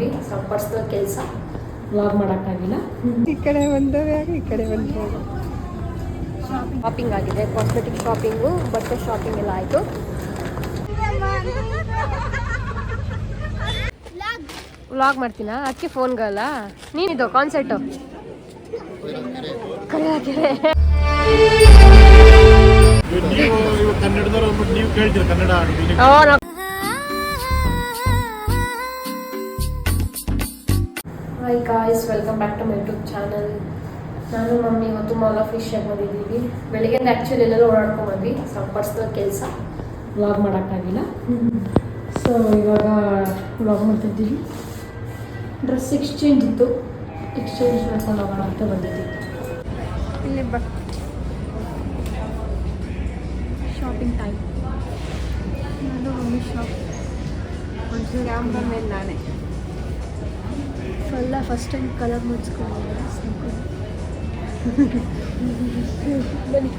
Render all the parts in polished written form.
ಬಂದ್ವಿ. ಸ್ವಲ್ಪ ಪರ್ಸನಲ್ ಕೆಲಸ ವ್ಲಾಗ್ ಮಾಡೋಕ್ಕಾಗಿಲ್ಲ. ಈ ಕಡೆ ಬಂದವೆ ಈ ಕಡೆ ಬಂದವೆ. ಶಾಪಿಂಗ್ ಆಗಿದೆ, ಕಾಸ್ಮೆಟಿಕ್ ಶಾಪಿಂಗು, ಬಟ್ಟೆ ಶಾಪಿಂಗ್ ಎಲ್ಲ ಆಯಿತು. ವ್ಲಾಗ್ ಮಾಡ್ತೀನಾ ಅದಕ್ಕೆ ಫೋನ್ಗಲ್ಲ. ನೀನಿದು ಕಾನ್ಸರ್ಟು ಕರೆಯಾಕಿದೆ. Hi guys, welcome back to my YouTube channel. ನಾನು ಮಮ್ಮಿ ಇವತ್ತು ಮಾಲ್ ಆಫ್ ಫಿಶ್ಗೆ ಬಂದಿದ್ದೀವಿ. ಬೆಳಿಗ್ಗೆಯಿಂದ ಆ್ಯಕ್ಚುಲಿ ಎಲ್ಲೆಲ್ಲೋ ಓಡಾಡ್ಕೊಂಡ್ಬಂದ್ವಿ. ಸ್ವಲ್ಪ ಪರ್ಸ್ನಲ್ ಕೆಲಸ ವ್ಲಾಗ್ ಮಾಡೋಕ್ಕಾಗಿಲ್ಲ. ಸೊ ಇವಾಗ ವ್ಲಾಗ್ ಮಾಡ್ತಿದ್ದೀವಿ. ಡ್ರೆಸ್ ಎಕ್ಸ್ಚೇಂಜ್ ಇತ್ತು, ಎಕ್ಸ್ಚೇಂಜ್ ಮಾಡ್ಕೊಂಡು ಹೋಗೋಣ ಅಂತ ಬಂದಿದ್ದೀವಿ. ಇಲ್ಲಿ ಶಾಪಿಂಗ್ ಟೈಮ್. ನಾನು ಮಮ್ಮಿ ಶಾಪ್ ಕ್ಯಾಮ್ರಾ ಮೇಲೆ ನಾನೇ ಎಲ್ಲ ಫಸ್ಟ್ ಟೈಮ್ ಕಲರ್ ಮುಚ್ಕೊಂಡು ಬನ್ನಿ.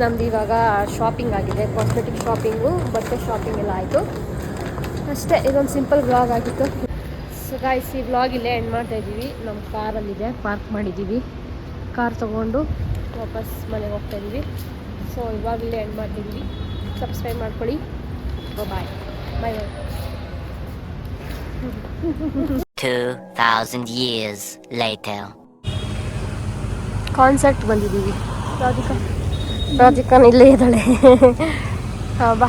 ನಮ್ದು ಇವಾಗ ಶಾಪಿಂಗ್ ಆಗಿದೆ, ಕಾಸ್ಮೆಟಿಕ್ ಶಾಪಿಂಗು, ಬಟ್ಟೆ ಶಾಪಿಂಗ್ ಎಲ್ಲ ಆಯಿತು ಅಷ್ಟೇ. ಇದೊಂದು ಸಿಂಪಲ್ ವ್ಲಾಗ್ ಆಗಿತ್ತು. ಸೊ ಗಾಯ್ಸ್, ಈ ವ್ಲಾಗ್ ಇಲ್ಲೇ ಎಂಡ್ ಮಾಡ್ತಾ ಇದ್ದೀವಿ. ನಮ್ಮ ಕಾರಲ್ಲಿದೆ, ಪಾರ್ಕ್ ಮಾಡಿದ್ದೀವಿ. ಕಾರ್ ತೊಗೊಂಡು ವಾಪಸ್ ಮನೆಗೆ ಹೋಗ್ತಾ ಇದ್ದೀವಿ. ಸೊ ಇವಾಗ ಇಲ್ಲೇ ಎಂಡ್ ಮಾಡ್ತಿದ್ದೀವಿ. ಸಬ್ಸ್ಕ್ರೈಬ್ ಮಾಡ್ಕೊಳ್ಳಿ. Bye bye. 2000 years later. Concert ಬಂದಿದ್ದೀವಿ. ರಾಧಿಕಾ ಇಲ್ಲೇ ಇದ್ದಾಳೆ. ಬಾ.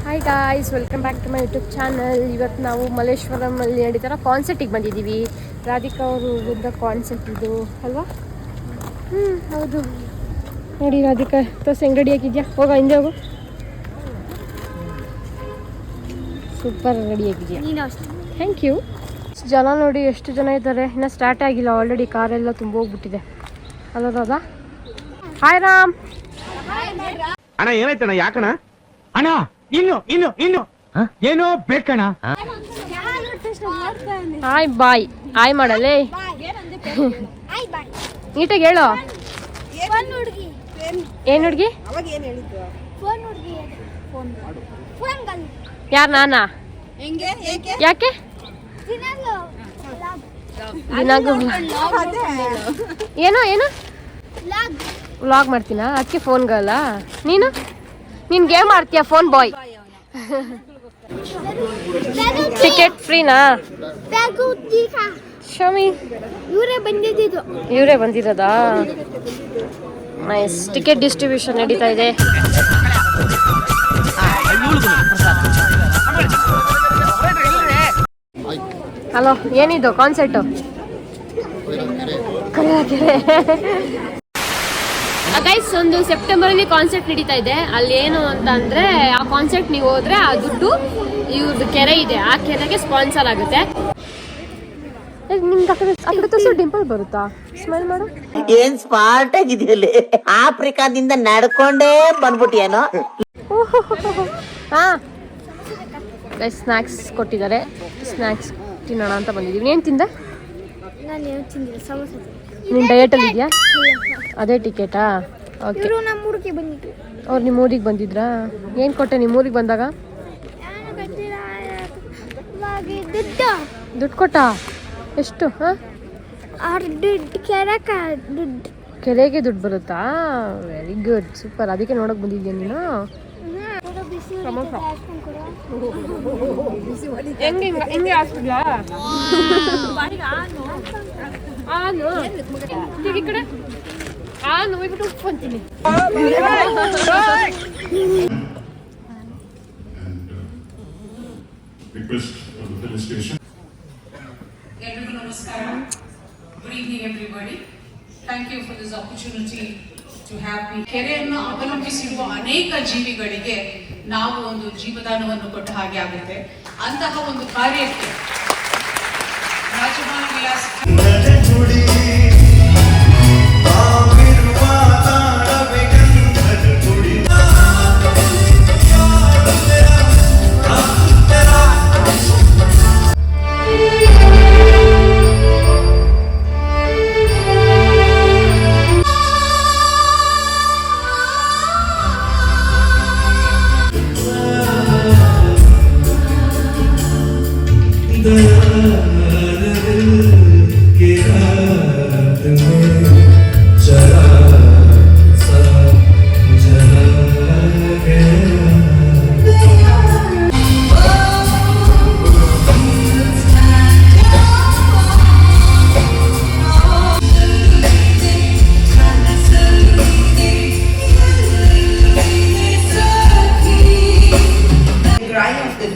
Hi guys, welcome back to my YouTube channel. ಇವತ್ತು ನಾವು ಮಲ್ಲೇಶ್ವರಮಲ್ಲಿ ನಡೀತಾರ ಕಾನ್ಸರ್ಟಿಗೆ ಬಂದಿದ್ದೀವಿ. ರಾಧಿಕಾ ಅವರು ಹೋಗಿದ್ದ ಕಾನ್ಸರ್ಟ್ ಇದು ಅಲ್ವಾ? ಹೌದು. ನೋಡಿ ರಾಧಿಕಾ ತೋರ್ಸಿ ಹೆಂಗೆ ರೆಡಿ ಆಗಿದ್ಯಾ? ಹೋಗ ಹಿಂದೆ ಹೋಗು. ಸೂಪರ್ ರೆಡಿ ಆಗಿದೆಯಾ? Thank you. ಜನ ನೋಡಿ ಎಷ್ಟು ಜನ ಇದ್ದಾರೆ. ಇನ್ನೂ ಸ್ಟಾರ್ಟ್ ಆಗಿಲ್ಲ, ಆಲ್ರೆಡಿ ಕಾರೆಲ್ಲ ತುಂಬ ಹೋಗ್ಬಿಟ್ಟಿದೆ ಅಲ್ಲ ರಾಧಾ? ಹಾಯ್ ರಾಮ್. ಅಣ್ಣ ಏನಾಯ್ತಣ್ಣ? ಯಾಕಣ್ಣ? ಅಣ್ಣ ಇನ್ನು ಇನ್ನು ಇನ್ನು ಏನೋ ಬೇಕಣ್ಣ. Hi bye. ಹಾಯ್ ಮಾಡಲೇ, ನೀಟಾಗಿ ಹೇಳು. ಏನ್ ಹುಡುಗಿ? ಯಾರು? ನಾನಾ? ಯಾಕೆ? ಏನೋ ಏನು ವ್ಲಾಗ್ ಮಾಡ್ತೀನಾ ಅದಕ್ಕೆ ಫೋನ್ಗಲ್ಲ. ನೀನು ಗೇಮ್ ಆಡ್ತೀಯ? ಫೋನ್ ಬಾಯ್. ಟಿಕೆಟ್ ಫ್ರೀನಾ? ಶಮಿ ಇವರೇ ಬಂದಿರೋದಾ? ನೈಸ್. ಟಿಕೆಟ್ ಡಿಸ್ಟ್ರಿಬ್ಯೂಷನ್ ನಡೀತಾ ಇದೆ. ಹಲೋ, ಏನಿದು ಕಾನ್ಸರ್ಟು? ಗೈಸ್, ಒಂದು ಸೆಪ್ಟೆಂಬರಲ್ಲಿ ಕಾನ್ಸರ್ಟ್ ನಡೀತಾ ಇದೆ. ಅಲ್ಲಿ ಏನು ಅಂತ ಅಂದ್ರೆ, ಆ ಕಾನ್ಸರ್ಟ್ ನೀವು ಹೋದ್ರೆ ಆ ದುಡ್ಡು ಇವ್ರದ್ದು ಕೆರೆ ಇದೆ, ಆ ಕೆರೆಗೆ ಸ್ಪಾನ್ಸರ್ ಆಗುತ್ತೆ. ನಿಮ್ಗೆ ಆ ಕಡೆ ತೋರಿಸೋ ಡಿಂಪಲ್ ಬರುತ್ತಾ? ಸ್ಮೈಲ್ ಮಾಡು. ಏನ್ ಸ್ಮಾರ್ಟ್ ಆಗಿದೆಯಲ್ಲಿ, ಆಫ್ರಿಕಾದಿಂದ ನಡ್ಕೊಂಡೇ ಬಂದ್ಬಿಟ್ಟಿಯೇನೋ. ಹಾ ಗೈಸ್ ಸ್ನ್ಯಾಕ್ಸ್ ಕೊಟ್ಟಿದ್ದಾರೆ, ಸ್ನ್ಯಾಕ್ಸ್ ತಿನ್ನೋಣ ಅಂತ ಬಂದಿದ್ದೀವಿ. ಏನು ತಿಂದೆ? ನಾನು ಏನು ತಿಂದಿಲ್ಲ, ಸಮೋಸ ನೀನು ಡಯಟಲ್ಲಿ ಇದೆಯಾ? ಅದೇ ಟಿಕೆಟಾ? ಓಕೆ. ಇವರು ನಮ್ಮ ಊರಿಗೆ ಬಂದಿದ್ರು. ಅವ್ರು ನಿಮ್ಮ ಊರಿಗೆ ಬಂದಿದ್ರಾ? ಏನು ಕೊಟ್ಟೆ ನಿಮ್ಮ ಊರಿಗೆ ಬಂದಾಗ? ನಾನು ಗೊತ್ತಿಲ್ಲ, ದುಡ್ಡು ದುಡ್ಡು ಕೊಟ್ಟಾ? ಎಷ್ಟು? ಹಾಂ, ಅವ್ರ ದುಡ್ಡು ಕೆರಕ ದುಡ್ಡು. ಕೆರೆಗೆ ದುಡ್ಡು ಬರುತ್ತಾ? Very good, super. ಅದಕ್ಕೆ ನೋಡೋಕೆ ಬಂದಿದ್ಯಾ ನೀನು? ಸಮೋಸ ಹೆಂಗೆ ಹೆಂಗೆ ಹಾಕ್ತಿದ್ಯಾ? ಆನು ಈ ಕಡೆ ಆನು ಹೋಗ್ಬಿಟ್ಟು ಉಪ್ಪು ಅಂತೀನಿ. Request for the felicitation. Everyone, namaskaram. Good evening, everybody. Thank you for this opportunity to have me. ಕೆರೆಯನ್ನು ಅವಲಂಬಿಸಿರುವ ಅನೇಕ ಜೀವಿಗಳಿಗೆ ನಾವು ಒಂದು ಜೀವದಾನವನ್ನು ಕೊಟ್ಟ ಹಾಗೆ ಆಗುತ್ತೆ. ಅಂತಹ ಒಂದು ಕಾರ್ಯಕ್ಕೆ ರಾಜಮಾನ Vilas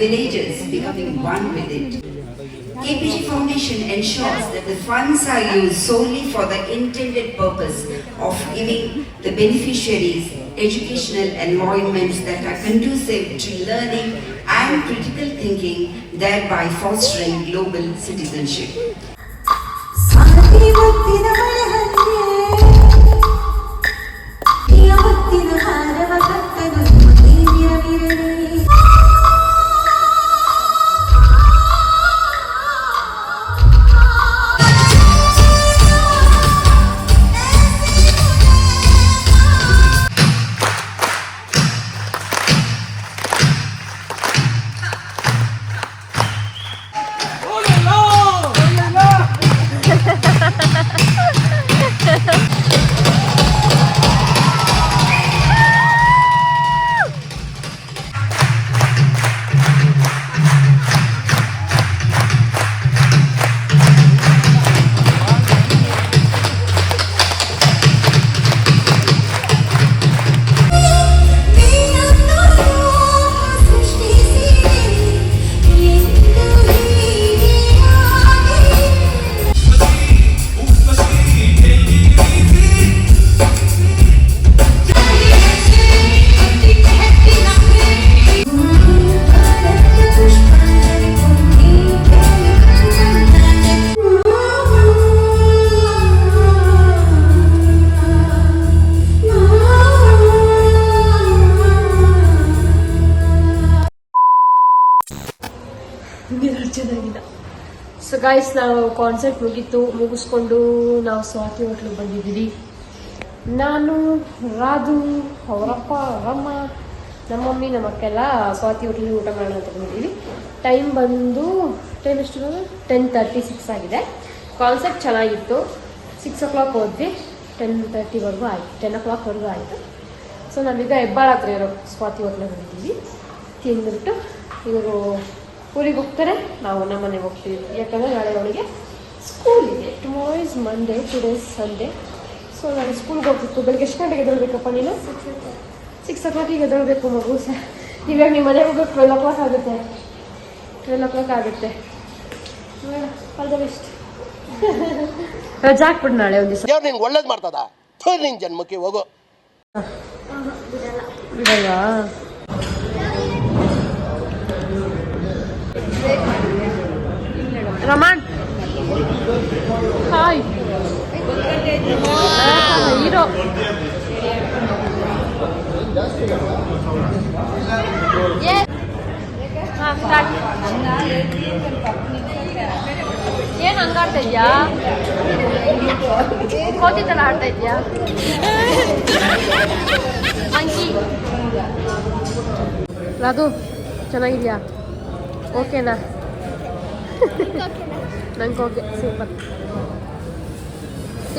villages becoming one with it. KPG Foundation ensures that the funds are used solely for the intended purpose of giving the beneficiaries educational environments that are conducive to learning and critical thinking, thereby fostering global citizenship. So guys, ನಾವು concert ಮುಗಿಸ್ಕೊಂಡು ನಾವು ಸ್ವಾತಿ ಹೋಟ್ಲಿಗೆ ಬಂದಿದ್ದೀವಿ. ನಾನು, ರಾಜು, ಅವರಪ್ಪ, ಅವರಮ್ಮ, ನಮ್ಮ mummy, ನಮ್ಮ ಅಕ್ಕೆಲ್ಲ ಸ್ವಾತಿ ಹೋಟ್ಲಿಗೆ ಊಟ ಮಾಡೋಣ ಅಂತ ಬಂದಿದ್ದೀವಿ. ಟೈಮ್ ಎಷ್ಟು? 10:36 ಆಗಿದೆ. ಕಾನ್ಸರ್ಟ್ ಚೆನ್ನಾಗಿತ್ತು. 6 o'clock ಹೋದ್ವಿ, 10:30ವರೆಗೂ ಆಯಿತು, 10 o'clockವರೆಗೂ ಆಯಿತು. ಸೊ ನಾವೀಗ ಹೆಬ್ಬಾಳ ಹತ್ರ ಇರೋ ಸ್ವಾತಿ ಹೋಟ್ಲಿಗೆ ಬಂದಿದ್ದೀವಿ. ತಿಂದ್ಬಿಟ್ಟು ಇವರು ಊರಿಗೆ ಹೋಗ್ತಾರೆ, ನಾವು ನಮ್ಮ ಮನೆಗೆ ಹೋಗ್ತೀವಿ. ಯಾಕಂದರೆ ನಾಳೆ ಅವಳಿಗೆ ಸ್ಕೂಲ್ ಇದೆ. Tomorrow is Monday, today is Sunday. So ನಾನು ಸ್ಕೂಲ್ಗೆ ಹೋಗ್ಬೇಕು. ಬೆಳಗ್ಗೆ ಎಷ್ಟು ಗಂಟೆಗೆ ಎದ್ದೇಳಬೇಕಪ್ಪ ನೀನು? 6 o'clock ಎದ್ದೇಳಬೇಕು ಮಗು. ಇವಾಗ ನಿಮ್ಮ ಮನೆಗೆ ಹೋಗ್ಬೇಕು 12 o'clock ಆಗುತ್ತೆ. 12 o'clock ಆಗುತ್ತೆ. All the best. ರಜಾ ಹಾಕ್ಬಿಡು ನಾಳೆ ಒಂದು ದಿವಸ. ದೇವ್ರು ನಿನ್ಗೆ ಒಳ್ಳೇದು ಮಾಡ್ತದ, ನಿನ್ನ ಜನ್ಮಕ್ಕೆ ಹೋಗು. ಬಿಡಲ್ವಾ? ರಮಾನ್ ಹಾಯ್ ಹೀರೋ. ಏನ್ ಹಂಗಾಡ್ತಾ ಇದ್ಯಾ? ಕೋತಿ ತರ ಆಡ್ತಾ ಇದ್ಯಾ? ಮಂಕಿ ಅದು ಚೆನ್ನಾಗಿದ್ಯಾ? ಓಕೆನಾ? ನಂಗೆ ಓಕೆ, ಸೂಪರ್.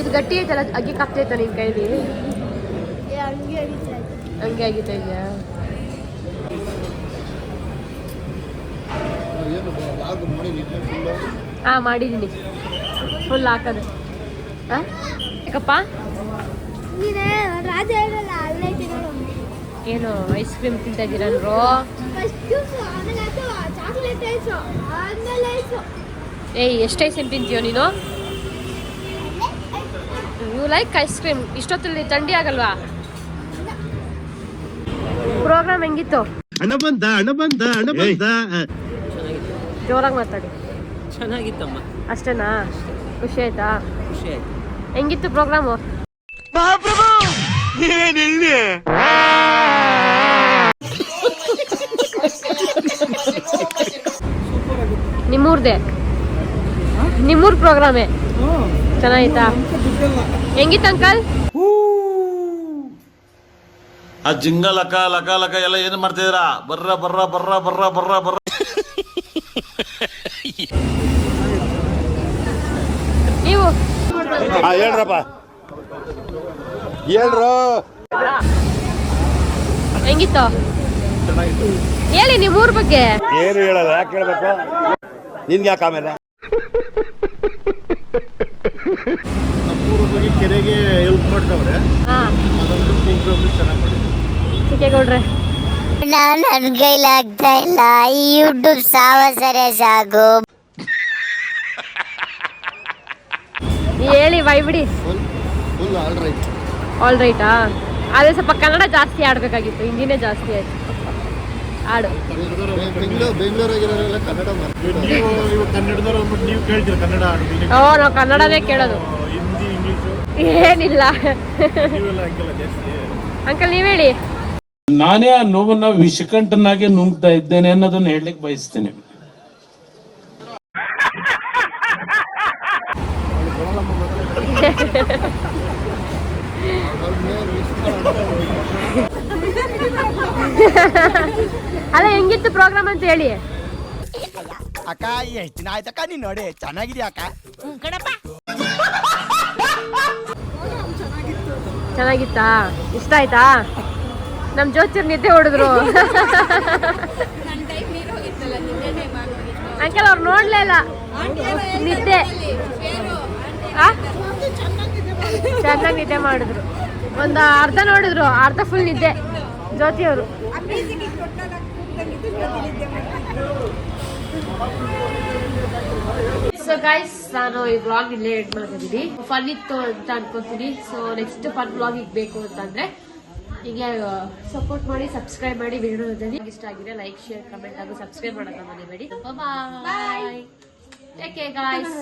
ಇದು ಗಟ್ಟಿ ಐತಲ್ಲ, ಅಗ್ಗಿಕ್ಕೆ ಆಗ್ತೈತ ನಿನ್ ಕೈಲಿ? ಹಂಗೆ ಆಗಿತ್ತಾ ಇದೆಯಾ? ಹಾ, ಮಾಡಿದ್ದೀನಿ ಫುಲ್ ಹಾಕೋದು. ಹಾಂ ಯಾಕಪ್ಪ? ಏನು ಐಸ್ ಕ್ರೀಮ್ ತಿಂತಾ ಇದ್ದೀರಾ? ಏಯ್, ಎಷ್ಟು ಐಸ್ ಕ್ರೀಮ್ ತಿಂತೀಯೋ ನೀನು? You like ice cream? ಇಷ್ಟೊತ್ತಲ್ಲಿ ಥಂಡಿ ಆಗಲ್ವಾ? ಪ್ರೋಗ್ರಾಮ್ ಹೆಂಗಿತ್ತು? ಹಣ ಬಂದ. ಜೋರಾಗಿ ಮಾತಾಡಿ. ಚೆನ್ನಾಗಿತ್ತಮ್ಮ. ಅಷ್ಟೇನಾ? ಖುಷಿ ಆಯ್ತಾ? ಖುಷಿ ಆಯ್ತು. ಹೆಂಗಿತ್ತು ಪ್ರೋಗ್ರಾಮು? ನಿಮ್ಮೂರ್ ಪ್ರೋಗ್ರಾಮೇ ಚೆನ್ನಾಗಿತ್ತಾ? ಹೆಂಗಿತ್ತು ಅಂಕಲ್? ಆ ಜಿಂಗ ಲಕ ಲಕ ಲಕ ಎಲ್ಲ ಏನ್ ಮಾಡ್ತಿದ್ದೀರಾ? ಬರ್ರ ಬರ್ರ ಬರ್ರ ಬರ್ರ ಬರ್ರ ಬರ್ರ. ನೀವು ಹೇಳ್ರಪ್ಪ, ಹೇಳ್ರು. ಹೆಂಗಿತ್ತು ಹೇಳಿ ನಿಮ್ಮೂರ್ ಬಗ್ಗೆ. ಏನು ಹೇಳಲ್ಲ, ಯಾಕೆ ಹೇಳ್ಬೇಕು? ನಿನ್ಗೆ ಯಾಕೆ ಆಮೇಲೆ? ಕೆರೆಗೆ ಹೆಲ್ಪ್ ಮಾಡ್ತಾವ್ರೆ. ಚಿಕ್ಕೇಗೌಡ್ರೆ, ನನ್ ಕೈಲಾಗ್ತಾ ಇಲ್ಲ, ಈ ಯೂಟ್ಯೂಬ್ ಸಾವಸರೆ ಸಾಕು. ಹೇಳಿ ಬಿಡಿ. ಆಲ್ ರೈಟಾ? ಅದೇ ಸ್ವಲ್ಪ ಕನ್ನಡ ಜಾಸ್ತಿ ಆಡ್ಬೇಕಾಗಿತ್ತು, ಹಿಂದಿನೇ ಜಾಸ್ತಿ ಆಯ್ತು. ಆಡು. ಬೆಂಗಳೂರಾಗಿರೋರೆಲ್ಲ ಕನ್ನಡ ನೀವು ಕೇಳ್ತೀರ ಕನ್ನಡ? ನಾವು ಕನ್ನಡನೇ ಕೇಳೋದು, ಏನಿಲ್ಲ. ಅಂಕಲ್ ನೀವ್ ಹೇಳಿ. ನಾನೇ ಆ ನೋವನ್ನ ವಿಷಕಂಠನಾಗೆ ನುಂಗ್ತಾ ಇದ್ದೇನೆ ಅನ್ನೋದನ್ನ ಹೇಳಲಿಕ್ಕೆ ಬಯಸ್ತೇನೆ. ಅಲ್ಲ, ಹೆಂಗಿತ್ತು ಪ್ರೋಗ್ರಾಮ್ ಅಂತ ಹೇಳಿ. ಅಕ್ಕ, ಎಷ್ಟು ದಿನ ಆಯ್ತಕ್ಕ ನೀನ್ ನೋಡಿ? ಚೆನ್ನಾಗಿದ್ಯಾ ಅಕ್ಕ? ಚೆನ್ನಾಗಿತ್ತಾ? ಇಷ್ಟ ಆಯ್ತಾ? ನಮ್ ಜೋಚರ್ ನಿದ್ದೆ ಹೊಡೆದ್ರು. ಅಂಕಲ್ ಅವ್ರು ನೋಡ್ಲೇ ಇಲ್ಲ, ನಿದ್ದೆ. ಚೆನ್ನಾಗಿ ನಿದ್ದೆ ಮಾಡಿದ್ರು. ಒಂದು ಅರ್ಧ ನೋಡಿದ್ರು, ಅರ್ಧ ಫುಲ್ ನಿದ್ದೆ ಜ್ಯೋತಿ ಅವರು. ಸೊ ಗೈಸ್, ನಾನು ಈ ಬ್ಲಾಗ್ ಇಲ್ಲೇ ಎಡ್ ಮಾಡ್ತಿದ್ದೀನಿ. ಫನ್ ಇತ್ತು ಅಂತ ಅನ್ಕೊಂತೀನಿ. ಸೊ ನೆಕ್ಸ್ಟ್ ಫನ್ ಬ್ಲಾಗ್ ಬೇಕು ಅಂತಂದ್ರೆ ಹೀಗೆ ಸಪೋರ್ಟ್ ಮಾಡಿ, ಸಬ್ಸ್ಕ್ರೈಬ್ ಮಾಡಿ. ವಿಡಿಯೋ ಇಷ್ಟ ಆಗಿದೆ ಲೈಕ್, ಶೇರ್, ಕಮೆಂಟ್ ಹಾಗೂ ಸಬ್ಸ್ಕ್ರೈಬ್ ಮಾಡೋದನ್ನ ಮರಿಬೇಡಿ. ಬಾಯ್. Take care guys.